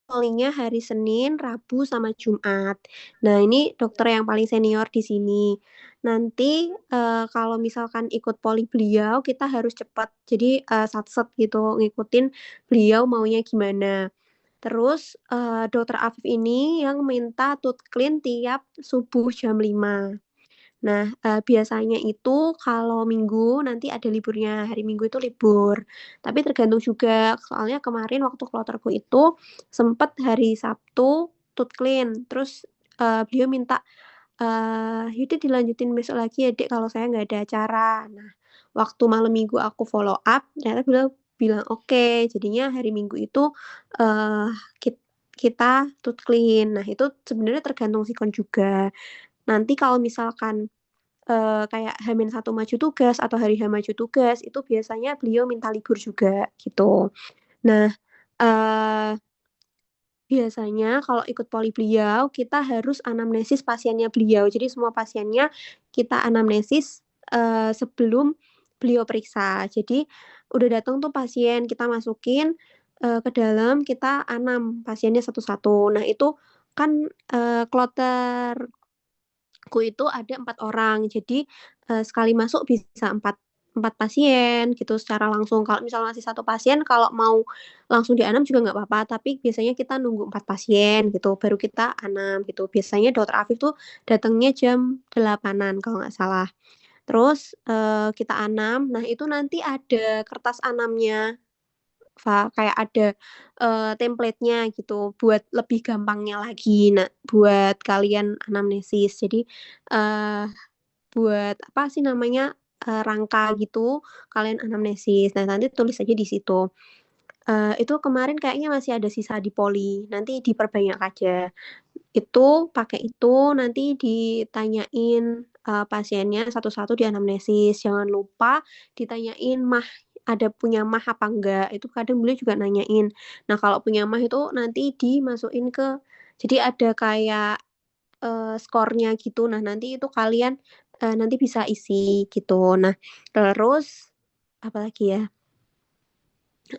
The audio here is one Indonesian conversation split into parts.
callingnya hari Senin, Rabu, sama Jumat. Nah, ini dokter yang paling senior di sini. Nanti kalau misalkan ikut poli beliau, kita harus cepat. Jadi sat-set gitu, ngikutin beliau maunya gimana. Terus dokter Afif ini yang minta tooth clean tiap subuh jam 5. Nah, biasanya itu kalau Minggu nanti ada liburnya, hari Minggu itu libur. Tapi tergantung juga, soalnya kemarin waktu kloterku itu sempet hari Sabtu tooth clean, terus beliau minta, "Yaudah dilanjutin besok lagi ya Dek, kalau saya nggak ada acara." Nah, waktu malam Minggu aku follow up, ternyata beliau bilang oke, jadinya hari Minggu itu eh, kita tooth clean. Nah, itu sebenarnya tergantung sikon juga. Nanti kalau misalkan kayak H-1 maju tugas atau hari H maju tugas, itu biasanya beliau minta libur juga, gitu. Nah, eee, biasanya kalau ikut poli beliau, kita harus anamnesis pasiennya beliau. Jadi semua pasiennya kita anamnesis, sebelum beliau periksa. Jadi udah datang tuh pasien, kita masukin, ke dalam, kita anam pasiennya satu-satu. Nah, itu kan, kloter aku itu ada 4 orang. Jadi, sekali masuk bisa empat empat pasien gitu secara langsung. Kalau misal masih satu pasien, kalau mau langsung dianam juga nggak apa-apa, tapi biasanya kita nunggu 4 pasien gitu, baru kita anam gitu. Biasanya dokter Afif tuh datangnya jam 8.00-an kalau nggak salah. Terus, kita anam, nah itu nanti ada kertas anamnya. Kayak ada, template-nya gitu buat lebih gampangnya lagi. Nah, buat kalian anamnesis. Jadi, eee, buat apa sih namanya, rangka gitu, kalian anamnesis. Nah, nanti tulis aja di situ. Itu kemarin kayaknya masih ada sisa di poli, nanti diperbanyak aja. Itu pakai itu nanti ditanyain, pasiennya satu-satu di anamnesis. Jangan lupa ditanyain ada punya mah apa enggak, itu kadang beliau juga nanyain. Nah, kalau punya mah itu nanti dimasukin jadi ada kayak, skornya gitu. Nah, nanti itu kalian, nanti bisa isi gitu. Nah, terus apalagi ya,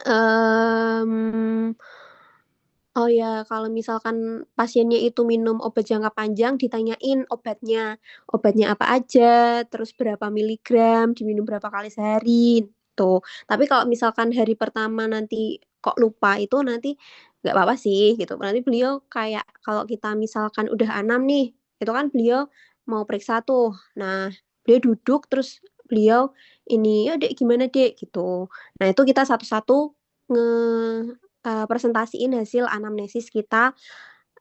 mmm oh ya, kalau misalkan pasiennya itu minum obat jangka panjang, ditanyain obatnya. Obatnya apa aja, terus berapa miligram, diminum berapa kali sehari, tuh. Tapi kalau misalkan hari pertama nanti kok lupa, itu nanti nggak apa-apa sih, gitu. Nanti beliau kayak kalau kita misalkan udah anam nih, itu kan beliau mau periksa tuh. Nah, beliau duduk, terus beliau ini, "Ya Dek, gimana Dek?" Gitu. Nah, itu kita satu-satu nge presentasiin hasil anamnesis kita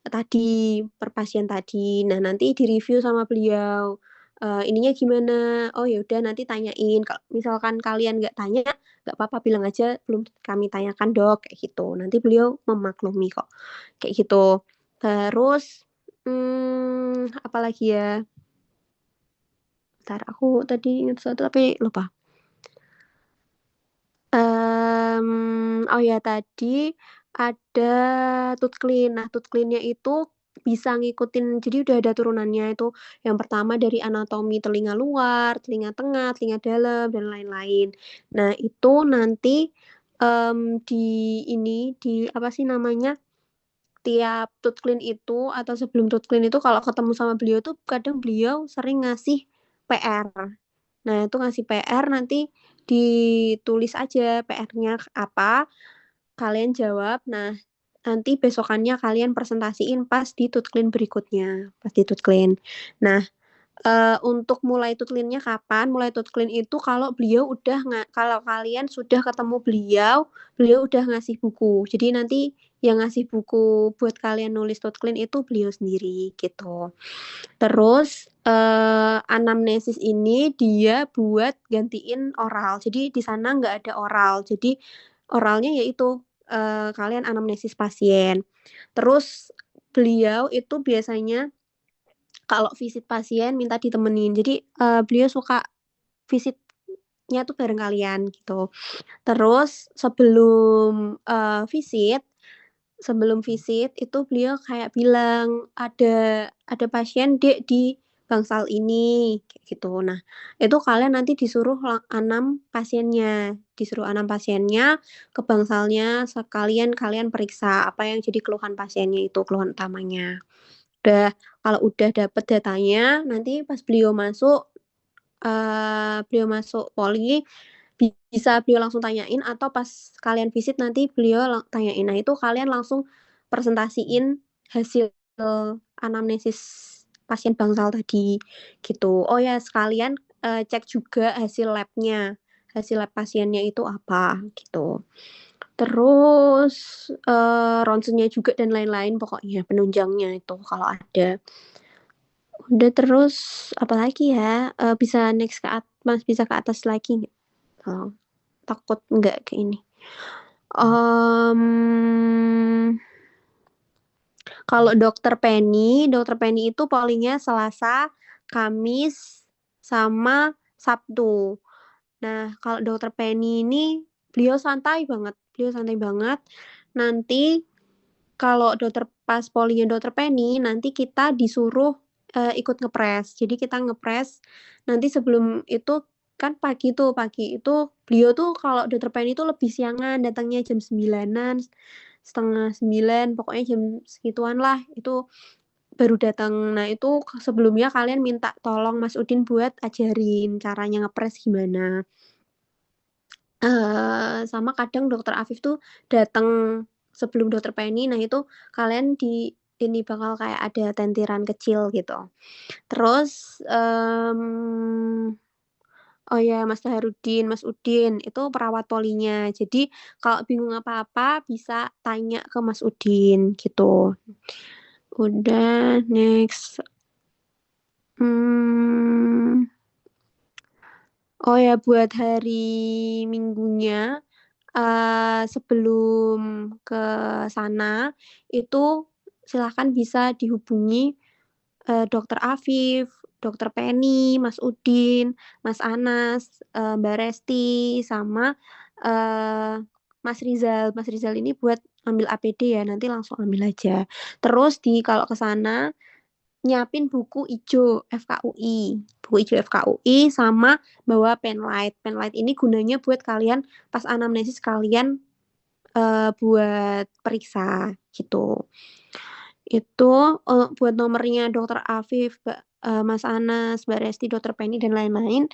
tadi, per pasien tadi. Nah, nanti direview sama beliau, "Ininya gimana?" "Oh, ya udah nanti tanyain, kalau misalkan kalian nggak tanya, nggak apa-apa, bilang aja, 'Belum kami tanyakan Dok,' kayak gitu. Nanti beliau memaklumi kok, kayak gitu. Terus, apalagi ya? Bentar, aku tadi ingat sesuatu tapi lupa. Oh ya tadi ada tooth clean. Nah, tooth clean-nya itu bisa ngikutin, jadi udah ada turunannya itu. Yang pertama dari anatomi telinga luar, telinga tengah, telinga dalam, dan lain-lain. Nah, itu nanti, di di apa sih namanya, tiap tooth clean itu atau sebelum tooth clean itu kalau ketemu sama beliau tuh kadang beliau sering ngasih PR. Nah, itu ngasih PR nanti ditulis aja PR-nya apa, kalian jawab. Nah, nanti besokannya kalian presentasiin pas di tooth clean berikutnya, pas di tooth clean. Nah, untuk mulai tooth clean-nya kapan? Mulai tooth clean itu kalau kalian sudah ketemu beliau, beliau udah ngasih buku. Jadi nanti yang ngasih buku buat kalian nulis tooth clean itu beliau sendiri, gitu. Terus, anamnesis ini dia buat gantiin oral. Jadi di sana nggak ada oral. Jadi oralnya yaitu, kalian anamnesis pasien. Terus beliau itu biasanya kalau visit pasien minta ditemenin. Jadi, beliau suka visitnya tuh bareng kalian gitu. Terus sebelum visit itu beliau kayak bilang, "Ada pasien Dek di bangsal ini kayak gitu. Nah, itu kalian nanti disuruh anam pasiennya, ke bangsalnya sekalian kalian periksa apa yang jadi keluhan pasiennya itu, keluhan utamanya. Kalau udah dapet datanya, nanti pas beliau masuk poli, bisa beliau langsung tanyain atau pas kalian visit nanti beliau tanyain. Nah, itu kalian langsung presentasiin hasil anamnesis pasien bangsal tadi gitu. Oh ya, sekalian cek juga hasil lab pasiennya itu apa gitu. Terus ronsennya juga dan lain-lain pokoknya penunjangnya itu kalau ada. Udah terus apa lagi ya? Bisa next Mas bisa ke atas lagi nggak? Oh, takut nggak ke ini. Kalau dokter Penny itu palingnya Selasa, Kamis, sama Sabtu. Nah, kalau dokter Penny ini beliau santai banget, Nanti kalau pas polinya dokter Penny, nanti kita disuruh ikut ngepres. Jadi kita ngepres, nanti sebelum itu kan pagi itu beliau tuh kalau dokter Penny itu lebih siangan, datangnya jam 9-an, setengah 9, pokoknya jam segituan lah, itu baru datang. Nah, itu sebelumnya kalian minta tolong Mas Udin buat ajarin caranya ngepres gimana. Sama kadang dokter Afif tuh datang sebelum dokter Penny, nah itu kalian ini bakal kayak ada tentiran kecil gitu. Terus oh ya Mas Harudin, Mas Udin itu perawat polinya. Jadi kalau bingung apa-apa bisa tanya ke Mas Udin gitu. Udah next. Oh ya buat hari Minggunya sebelum ke sana itu silahkan bisa dihubungi dokter Afif, dokter Penny, Mas Udin, Mas Anas, Mbak Resti, sama Mas Rizal. Mas Rizal ini buat ambil APD ya, nanti langsung ambil aja. Terus kalau ke sana nyiapin buku ijo FKUI sama bawa penlight. Penlight ini gunanya buat kalian pas anamnesis kalian buat periksa gitu. Itu buat nomornya dokter Afif, Mas Anas, Mbak Resti, dokter Penny dan lain-lain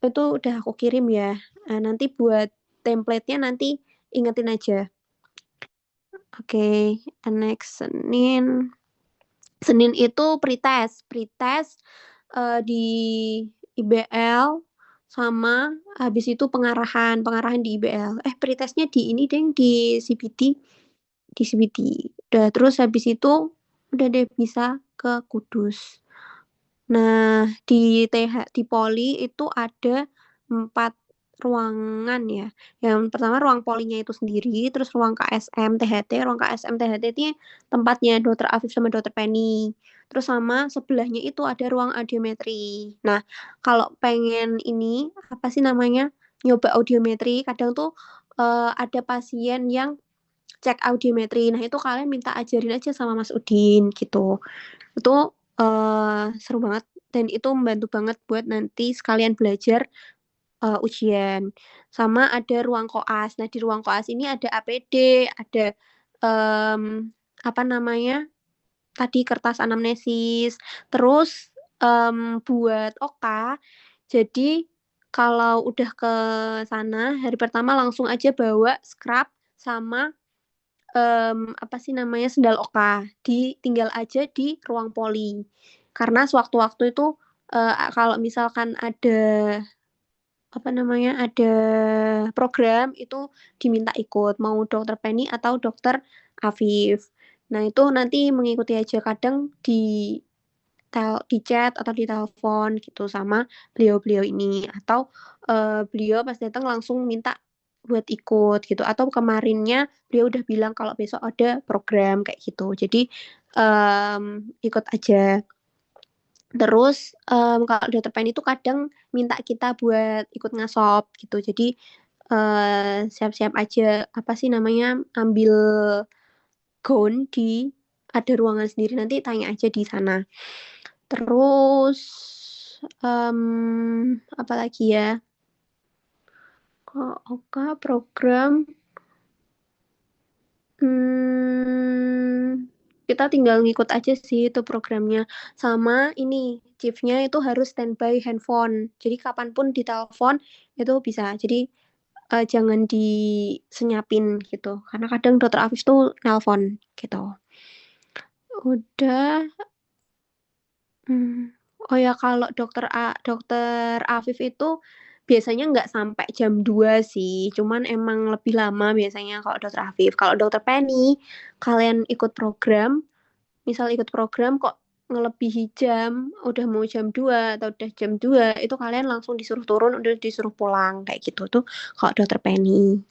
itu udah aku kirim ya. Nanti buat template-nya nanti ingetin aja. Oke, next Senin itu pretest di IBL sama habis itu pengarahan di IBL. Pretestnya di ini deh di CBT. Udah terus habis itu udah deh bisa ke Kudus. Nah, di Poli itu ada 4 ruangan ya. Yang pertama ruang polinya itu sendiri, terus ruang KSM THT. Ruang KSM THT ini tempatnya Dokter Afif sama Dokter Penny. Terus sama sebelahnya itu ada ruang audiometri. Nah, kalau pengen ini apa sih namanya? Nyoba audiometri, kadang tuh ada pasien yang cek audiometri. Nah, itu kalian minta ajarin aja sama Mas Udin gitu. Itu seru banget dan itu membantu banget buat nanti sekalian belajar ujian. Sama ada ruang koas. Nah, di ruang koas ini ada APD, ada apa namanya? Tadi kertas anamnesis. Terus buat OKA, jadi kalau udah ke sana hari pertama langsung aja bawa scrub sama apa sih namanya sendal oka tinggal aja di ruang poli karena sewaktu-waktu itu kalau misalkan ada apa namanya ada program itu diminta ikut mau dokter Penny atau dokter Afif. Nah itu nanti mengikuti aja kadang di chat atau di telepon gitu sama beliau-beliau ini atau beliau pas datang langsung minta buat ikut gitu atau kemarinnya beliau udah bilang kalau besok ada program kayak gitu jadi ikut aja. Terus kalau dokter Penny itu kadang minta kita buat ikut ngasop gitu jadi siap-siap aja apa sih namanya ambil gaun ada ruangan sendiri nanti tanya aja di sana. Terus, apa lagi ya? Kok Oka program, kita tinggal ngikut aja sih itu programnya. Sama ini, chiefnya itu harus standby handphone. Jadi kapanpun ditelepon itu bisa. Jadi jangan disenyapin gitu. Karena kadang dokter Afif tuh nelpon gitu. Udah. Oh ya kalau dokter Afif itu biasanya nggak sampai jam 2 sih, cuman emang lebih lama biasanya kalau dokter Afif. Kalau dokter Penny, kalian ikut program, misal ikut program kok ngelebihi jam, udah mau jam 2 atau udah jam 2, itu kalian langsung disuruh turun, udah disuruh pulang kayak gitu tuh kalau dokter Penny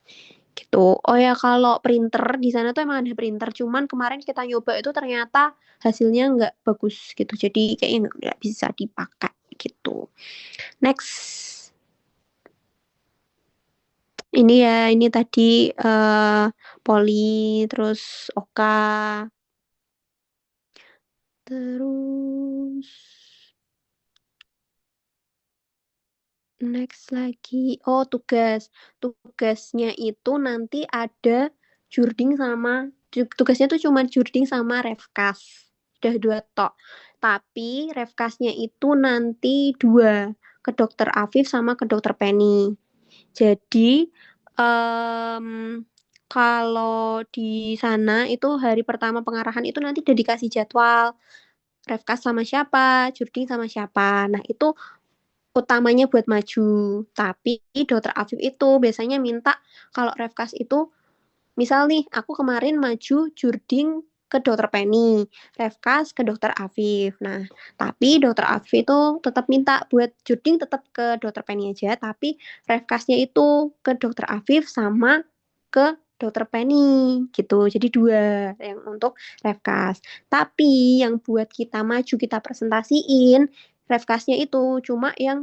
gitu. Oh ya kalau printer di sana tuh emang ada printer, cuman kemarin kita nyoba itu ternyata hasilnya nggak bagus gitu. Jadi kayaknya nggak bisa dipakai gitu. Next, ini ya ini tadi Poli, terus Oka, terus next lagi. Oh tugas, tugasnya itu nanti ada jurding sama tugasnya tuh cuma jurding sama refkas. Udah 2 tok. Tapi refkasnya itu nanti 2 ke dokter Afif sama ke dokter Penny. Jadi em, kalau di sana itu hari pertama pengarahan itu nanti udah dikasih jadwal refkas sama siapa, jurding sama siapa. Nah itu utamanya buat maju. Tapi dokter Afif itu biasanya minta kalau refkas itu misal nih aku kemarin maju jurding ke dokter Penny, refkas ke dokter Afif. Nah, tapi dokter Afif itu tetap minta buat jurding tetap ke dokter Penny aja, tapi refkasnya itu ke dokter Afif sama ke dokter Penny gitu. Jadi 2 yang untuk refkas. Tapi yang buat kita maju kita presentasiin refkasnya itu cuma yang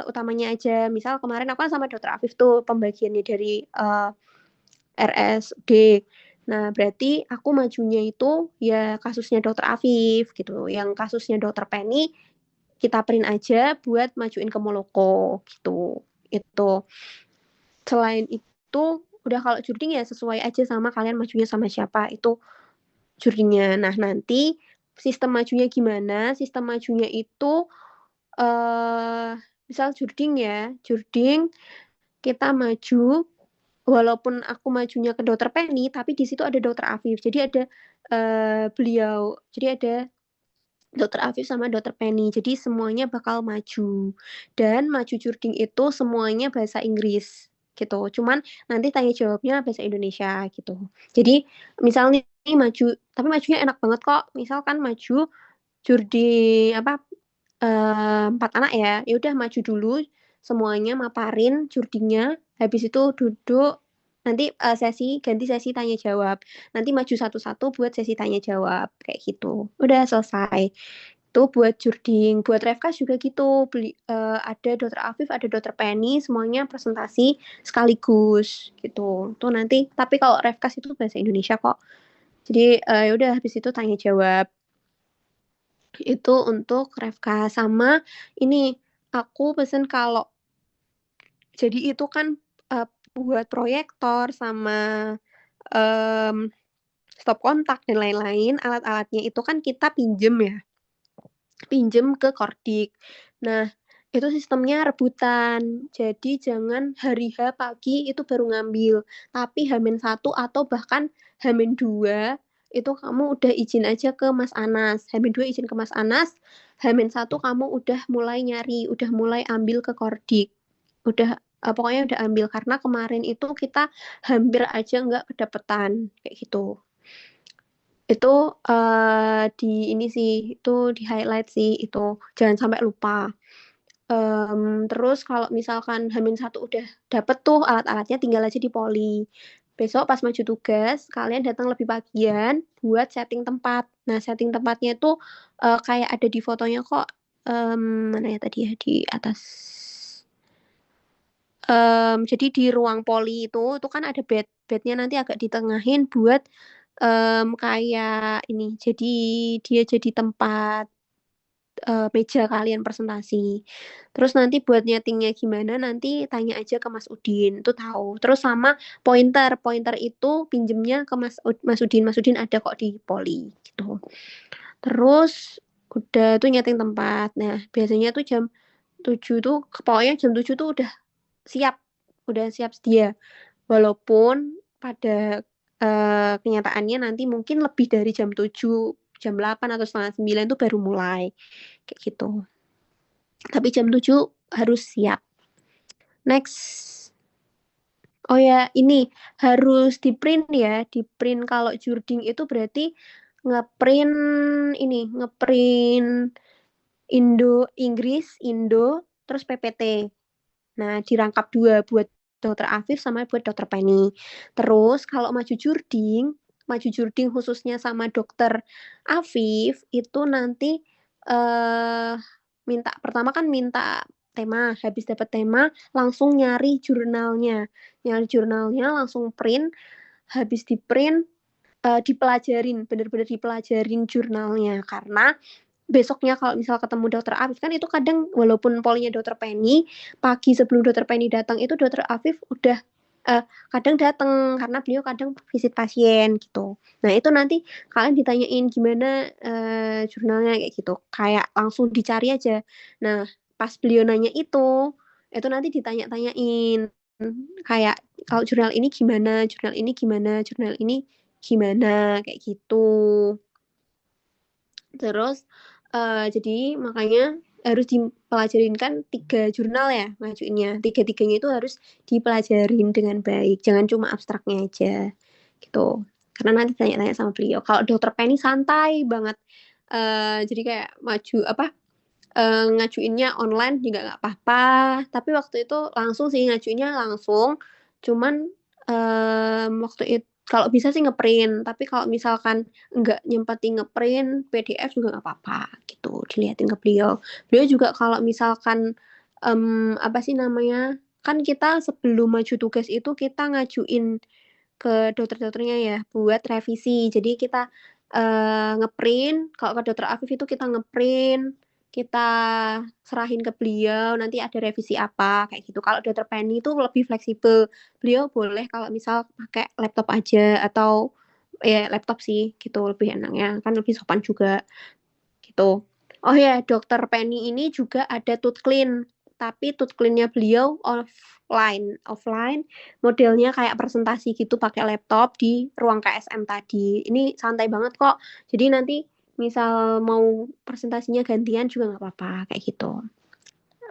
utamanya aja. Misal kemarin aku kan sama dokter Afif tuh pembagiannya dari RSD. Nah, berarti aku majunya itu ya kasusnya dokter Afif gitu. Yang kasusnya dokter Penny kita print aja buat majuin ke Moloko gitu. Itu. Selain itu, udah kalau jurding ya sesuai aja sama kalian majunya sama siapa itu jurdingnya. Nah, nanti sistem majunya gimana? Sistem majunya itu misal jurding ya, jurding kita maju walaupun aku majunya ke dokter Penny, tapi di situ ada dokter Afif. Jadi ada beliau, jadi ada dokter Afif sama dokter Penny. Jadi semuanya bakal maju. Dan maju jurding itu semuanya bahasa Inggris gitu. Cuman nanti tanya jawabnya bahasa Indonesia gitu. Jadi misalnya nih maju, tapi majunya enak banget kok. Misalkan maju jurding apa 4 anak ya. Ya udah maju dulu semuanya maparin jurdingnya. Habis itu duduk nanti sesi ganti sesi tanya jawab. Nanti maju satu-satu buat sesi tanya jawab kayak gitu. Udah selesai. Itu buat jurding, buat refkas juga gitu. Ada dokter Afif, ada dokter Penny, semuanya presentasi sekaligus gitu. Tuh nanti tapi kalau refkas itu bahasa Indonesia kok. Jadi ya udah habis itu tanya jawab. Itu untuk refkas sama ini aku pesen kalau jadi itu kan buat proyektor sama um, stop kontak dan lain-lain alat-alatnya itu kan kita pinjem ya, pinjem ke Kordik. Nah itu sistemnya rebutan, jadi jangan hari H pagi itu baru ngambil, tapi H-1 atau bahkan H-2 itu kamu udah izin aja ke Mas Anas, H-2 izin ke Mas Anas, H-1 kamu udah mulai nyari, udah mulai ambil ke Kordik, udah pokoknya udah ambil karena kemarin itu kita hampir aja nggak kedapetan kayak gitu. Itu di ini sih, itu di highlight sih itu, jangan sampai lupa. Terus kalau misalkan H-1 udah dapet tuh alat-alatnya tinggal aja di poli. Besok pas maju tugas, kalian datang lebih pagian buat setting tempat. Nah, setting tempatnya itu kayak ada di fotonya kok. Mana ya tadi ya di atas. Jadi di ruang poli itu kan ada bednya nanti agak ditengahin buat kayak ini. Jadi dia jadi tempat. meja kalian presentasi. Terus nanti buat nyetingnya gimana, nanti tanya aja ke Mas Udin, itu tahu. Terus sama pointer, pointer itu pinjemnya ke Mas Udin. Mas Udin ada kok di Poli gitu. Terus udah tuh nyeting tempat. Nah, biasanya tuh jam 7 tuh pokoknya jam 7 tuh siap, udah siap sedia. Walaupun pada kenyataannya nanti mungkin lebih dari jam 7, jam 8 atau setengah 9 tuh baru mulai. Kayak gitu. Tapi jam 7 harus siap. Next. Oh ya, ini harus di-print ya. Di-print kalau jurding itu berarti nge-print ini, nge-print Indo, Inggris, Indo, terus PPT. Nah, dirangkap dua buat dokter Afif sama buat dokter Penny. Terus kalau maju jurding khususnya sama dokter Afif itu nanti eh pertama kan minta tema, habis dapat tema langsung nyari jurnalnya. Nyari jurnalnya langsung print, habis di print dipelajarin, bener-bener dipelajarin jurnalnya karena besoknya kalau misal ketemu dokter Afif kan itu kadang walaupun polinya dokter Penny pagi sebelum dokter Penny datang itu dokter Afif udah kadang datang karena beliau kadang visit pasien gitu. Nah itu nanti kalian ditanyain gimana jurnalnya kayak gitu, kayak langsung dicari aja. Nah pas beliau nanya itu nanti ditanya-tanyain kayak kalau jurnal ini gimana, jurnal ini gimana, jurnal ini gimana kayak gitu. Terus jadi makanya harus dipelajarin kan 3 jurnal ya ngajuinnya. Tiga-tiganya itu harus dipelajarin dengan baik. Jangan cuma abstraknya aja gitu. Karena nanti tanya-tanya sama beliau. Kalau dokter Penny santai banget. Jadi kayak maju apa ngajuinnya online juga nggak apa-apa. Tapi waktu itu langsung sih ngajuinnya langsung. Cuman waktu itu kalau bisa sih ngeprint, tapi kalau misalkan nggak nyempetin ngeprint PDF juga nggak apa-apa gitu, dilihatin ke beliau. Beliau juga kalau misalkan apa sih namanya, kan kita sebelum maju tugas itu kita ngajuin ke dokter-dokternya ya buat revisi. Jadi kita ngeprint, kalau ke dokter Afif itu kita ngeprint, kita serahin ke beliau, nanti ada revisi apa kayak gitu. Kalau dokter Penny itu lebih fleksibel. Beliau boleh kalau misal pakai laptop aja atau ya laptop sih gitu lebih enaknya, kan lebih sopan juga gitu. Oh ya, dokter Penny ini juga ada tooth clean, tapi tooth clean-nya beliau offline, modelnya kayak presentasi gitu pakai laptop di ruang KSM tadi. Ini santai banget kok. Jadi nanti misal mau presentasinya gantian juga nggak apa-apa kayak gitu.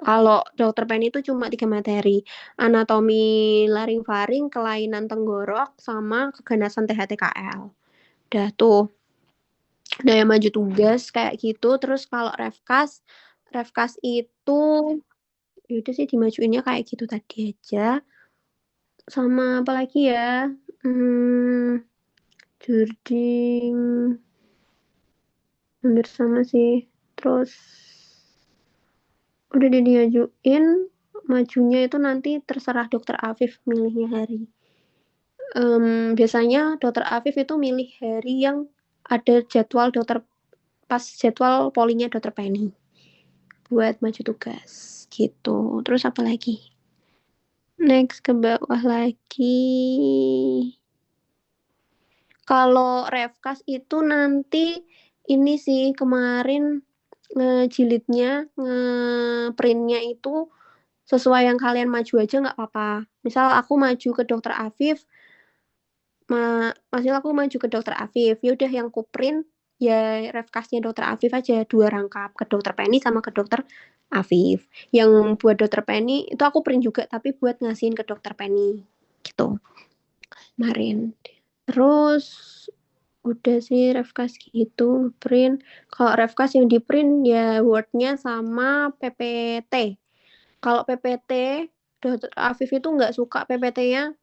Kalau dokter Penny itu cuma 3 materi, anatomi laring-faring, kelainan tenggorok, sama keganasan THTKL. Udah tuh daya maju tugas kayak gitu. Terus kalau refkas itu yaudah sih dimajuinnya kayak gitu tadi aja. Sama apa lagi ya? Jurding hampir sama sih. Terus udah diajuin, majunya itu nanti terserah dokter Afif milihnya hari. Biasanya dokter Afif itu milih hari yang ada jadwal pas jadwal polinya dokter Penny buat maju tugas gitu. Terus apa lagi? Next ke bawah lagi. Kalau Refkas itu nanti ini sih kemarin ngejilidnya, ngeprintnya itu sesuai yang kalian maju aja nggak apa-apa. Misal aku maju ke dokter Afif, maksudnya aku maju ke dokter Afif, ya udah yang ku print ya refkasnya dokter Afif aja 2 rangkap ke dokter Penny sama ke dokter Afif. Yang buat dokter Penny itu aku print juga tapi buat ngasihin ke dokter Penny gitu kemarin. Terus udah sih refkas gitu print. Kalau refkas yang di print ya Word-nya sama PPT. Kalau PPT dokter Afif itu nggak suka PPT-nya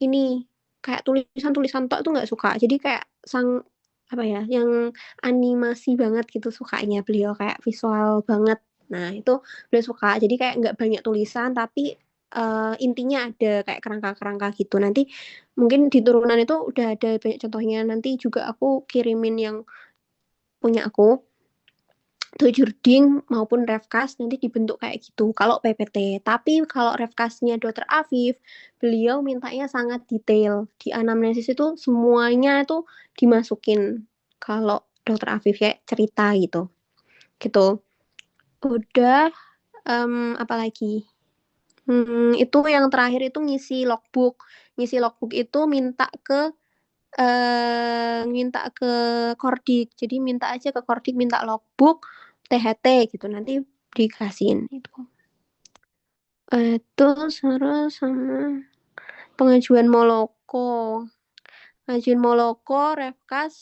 ini kayak tulisan-tulisan tok itu nggak suka. Jadi kayak apa ya, yang animasi banget gitu sukanya beliau kayak visual banget. Nah itu beliau suka. Jadi kayak nggak banyak tulisan tapi intinya ada kayak kerangka-kerangka gitu. Nanti mungkin di turunan itu udah ada banyak contohnya. Nanti juga aku kirimin yang punya aku. Itu Jurding maupun Refkas nanti dibentuk kayak gitu kalau PPT. Tapi kalau Refkasnya Dokter Afif, beliau mintanya sangat detail. Di anamnesis itu semuanya itu dimasukin kalau Dokter Afif kayak cerita gitu. Gitu. Udah apa lagi? Itu yang terakhir itu ngisi logbook. Ngisi logbook itu minta ke Kordik. Jadi minta aja ke Kordik minta logbook THT gitu. Nanti dikasihin itu. Itu sama pengajuan Moloko. Pengajuan Moloko, Refkas,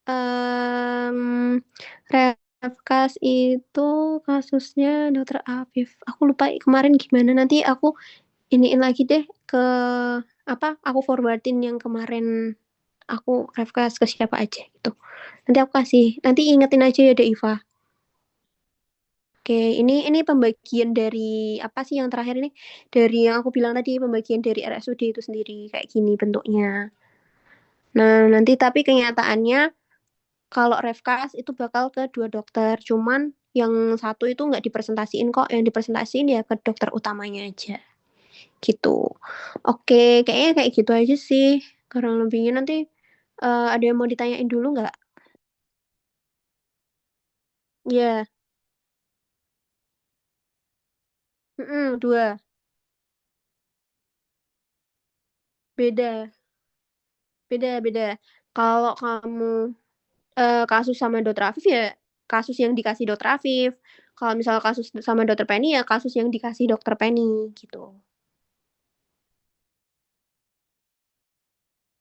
em, Refkas itu kasusnya Dokter Afif. Aku lupa kemarin gimana. Nanti aku iniin lagi deh ke apa? Aku forwardin yang kemarin aku Refkas ke siapa aja gitu. Nanti aku kasih. Nanti ingetin aja ya, Dek Iva. Oke, ini pembagian dari apa sih yang terakhir ini? Dari yang aku bilang tadi, pembagian dari RSUD itu sendiri kayak gini bentuknya. Nah, nanti tapi kenyataannya kalau Refkas itu bakal ke dua dokter, cuman yang satu itu nggak dipresentasiin kok, yang dipresentasiin ya ke dokter utamanya aja, gitu. Oke, kayaknya kayak gitu aja sih, kurang lebihnya nanti ada yang mau ditanyain dulu nggak? Iya, dua, beda, beda. Kalau kamu kasus sama dokter Afif ya kasus yang dikasih dokter Afif. Kalau misal kasus sama dokter Penny ya kasus yang dikasih dokter Penny gitu.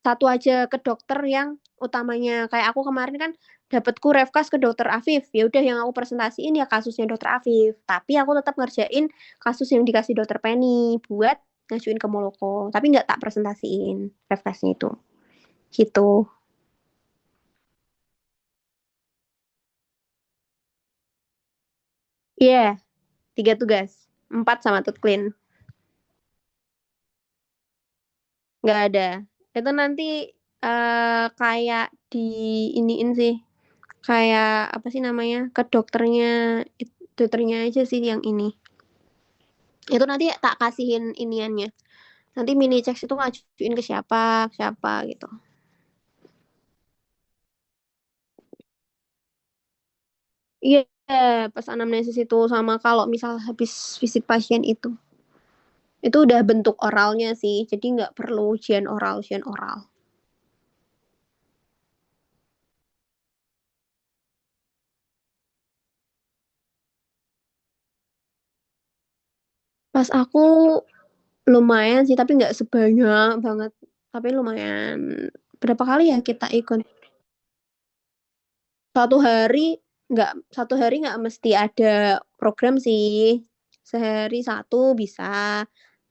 Satu aja ke dokter yang utamanya. Kayak aku kemarin kan dapetku refkas ke dokter Afif. Ya udah yang aku presentasiin ya kasusnya dokter Afif. Tapi aku tetap ngerjain kasus yang dikasih dokter Penny buat ngajuin ke Moloko. Tapi nggak tak presentasiin refkasnya itu. Gitu. Iya, yeah, 3 tugas. 4 sama Tutklin. Nggak ada. Itu nanti kayak di iniin sih. Kayak apa sih namanya? Ke dokternya aja sih yang ini. Itu nanti tak kasihin iniannya. Nanti mini checks itu ngajuin ke siapa gitu. Iya, pas anamnesis itu sama kalau misal habis visit pasien itu. Itu udah bentuk oralnya sih, jadi nggak perlu ujian oral. Pas aku lumayan sih, tapi nggak sebanyak banget. Tapi lumayan. Berapa kali ya kita ikut? Satu hari satu hari nggak mesti ada program sih. Sehari satu bisa,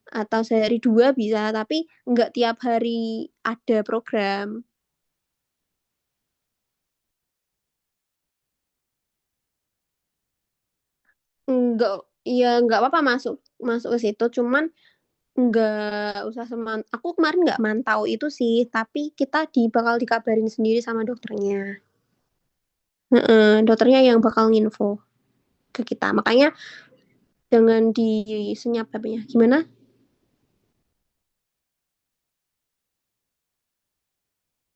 atau sehari dua bisa, tapi nggak tiap hari ada program. Nggak, iya nggak apa-apa masuk masuk ke situ, cuman nggak usah aku kemarin nggak mantau itu sih, tapi kita bakal dikabarin sendiri sama dokternya. Heeh, dokternya yang bakal nginfo ke kita. Makanya jangan disenyap HP-nya. Gimana?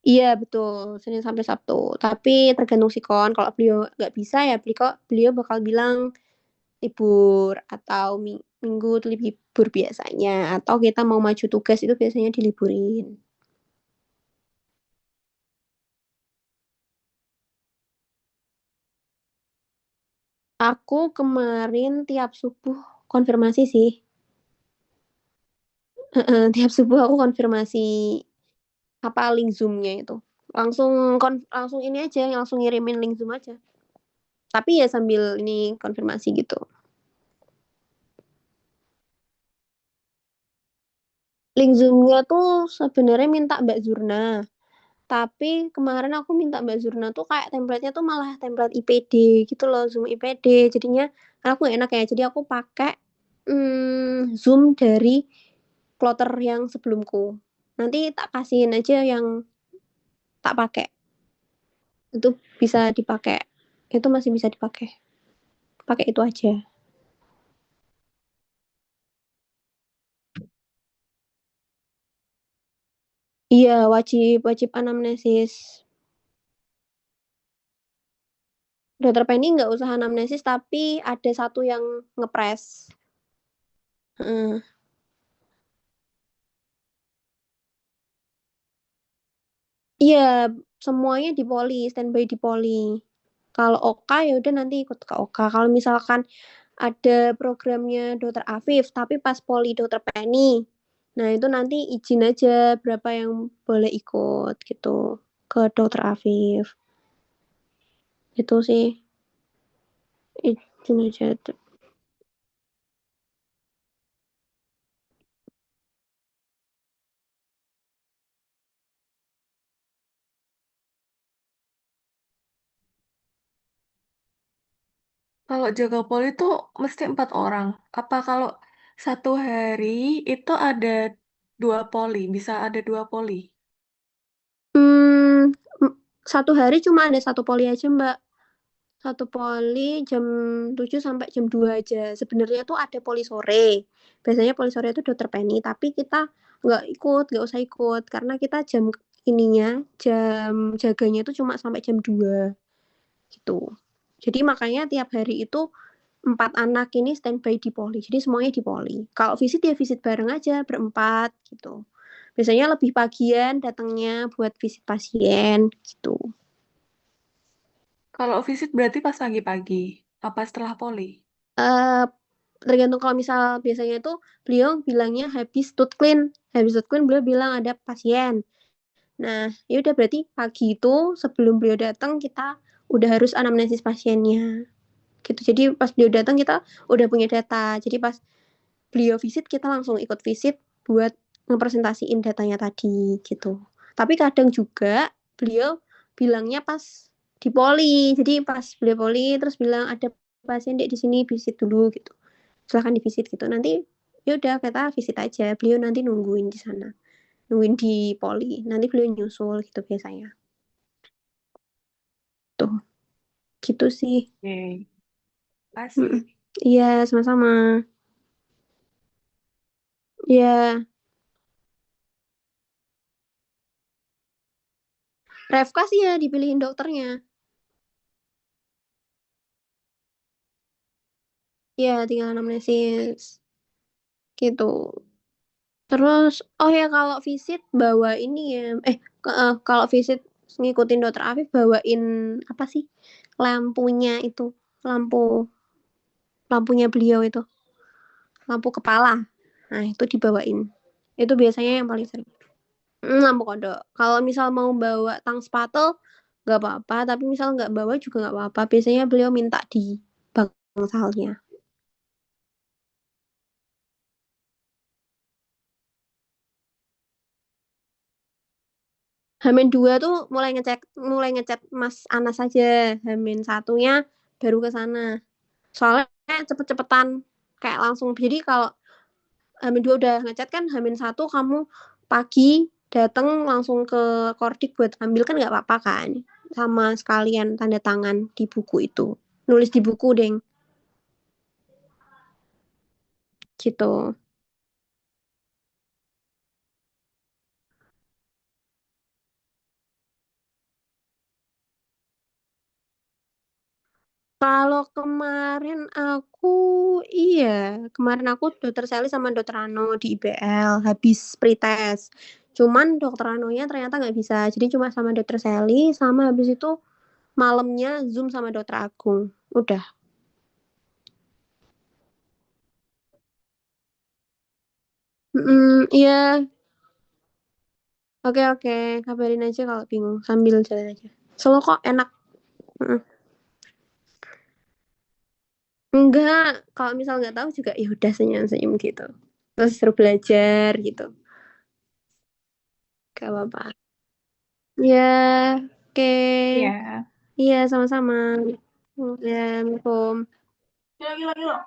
Iya betul, Senin sampai Sabtu. Tapi tergantung sikon. Kalau beliau nggak bisa ya beliau bakal bilang libur atau minggu itu libur biasanya. Atau kita mau maju tugas itu biasanya diliburin. Aku kemarin tiap subuh konfirmasi sih. Tiap subuh aku konfirmasi apa link Zoom-nya itu. Langsung ini aja, langsung ngirimin link Zoom aja. Tapi ya sambil ini konfirmasi gitu. Link Zoom-nya tuh sebenarnya minta Mbak Zurna. Tapi kemarin aku minta Mbak Zurna tuh kayak template-nya tuh malah template IPD gitu loh, Zoom IPD. Jadinya aku gak enak ya. Jadi aku pakai Zoom dari kloter yang sebelumku. Nanti tak kasihin aja yang tak pakai. Itu bisa dipakai itu masih bisa dipakai. Pakai itu aja. Iya, wajib wajib anamnesis. Dokter Penny nggak usah anamnesis, tapi ada satu yang ngepres. Heeh. Iya, semuanya di poli, standby di poli. Kalau OK ya udah nanti ikut ke OK. Kalau misalkan ada programnya Dokter Afif, tapi pas poli Dokter Penny, nah itu nanti izin aja berapa yang boleh ikut gitu ke Dokter Afif. Itu sih izin aja. Kalau jaga poli itu mesti 4 orang. Apa kalau satu hari itu ada 2 poli, bisa ada 2 poli? Hmm, satu hari cuma ada satu poli aja, Mbak. Satu poli jam 7 sampai jam 2 aja. Sebenarnya tuh ada poli sore. Biasanya poli sore itu Dokter Penny, tapi kita nggak usah ikut karena kita jam jaganya itu cuma sampai jam 2 gitu. Jadi makanya tiap hari itu 4 anak ini standby di poli. Jadi semuanya di poli. Kalau visit ya visit bareng aja berempat gitu. Biasanya lebih pagian datangnya buat visit pasien gitu. Kalau visit berarti pas pagi-pagi, apa setelah poli? eh Tergantung, kalau misal biasanya itu beliau bilangnya habis tooth clean. Habis tooth clean beliau bilang ada pasien. Nah, ya udah berarti pagi itu sebelum beliau datang kita udah harus anamnesis pasiennya. Gitu. Jadi pas beliau datang kita udah punya data. Jadi pas beliau visit kita langsung ikut visit buat ngepresentasiin datanya tadi gitu. Tapi kadang juga beliau bilangnya pas di poli. Jadi pas beliau poli terus bilang ada pasien dek di sini visit dulu gitu. Silahkan divisit gitu. Nanti ya udah kita visit aja. Beliau nanti nungguin di sana. Nungguin di poli. Nanti beliau nyusul gitu biasanya. Tuh, gitu sih. Oke, Mm-mm. kasih. Iya, sama-sama. Iya, Refka sih ya dipilihin dokternya. Iya, tinggal anamnesis. Gitu. Terus, oh ya kalau visit bawa ini ya. Kalau visit ngikutin dokter Afif bawain apa sih? Lampunya itu. Lampu lampunya beliau itu. Lampu kepala. Nah, itu dibawain. Itu biasanya yang paling sering. Lampu kodok. Kalau misal mau bawa tang spatel, nggak apa-apa. Tapi misal nggak bawa juga nggak apa-apa. Biasanya beliau minta di bangsalnya. Hamin 2 tuh mulai ngechat Mas Anas aja. Hamin satunya baru ke sana. Soalnya cepet-cepetan kayak langsung. Jadi kalau Hamin 2 udah ngechat kan, Hamin satu kamu pagi datang langsung ke Kordik buat ambil kan nggak apa-apa kan. Sama sekalian tanda tangan di buku itu. Nulis di buku, Deng. Gitu. Kalau kemarin aku, iya, kemarin aku dokter Sally sama dokter Rano di IBL habis pretest. Cuman dokter Ranonya ternyata nggak bisa, jadi cuma sama dokter Sally, sama habis itu malamnya Zoom sama dokter Agung. Udah. Iya, oke oke, kabarin aja kalau bingung sambil jalan aja. Solo kok enak. Mm. Enggak, kalau misal nggak tahu juga ya udah senyum-senyum gitu. Terus suruh belajar gitu. Gak apa-apa. Ya, oke. Ya. Iya, sama-sama. Ya, Assalamualaikum. Gila, gila, gila.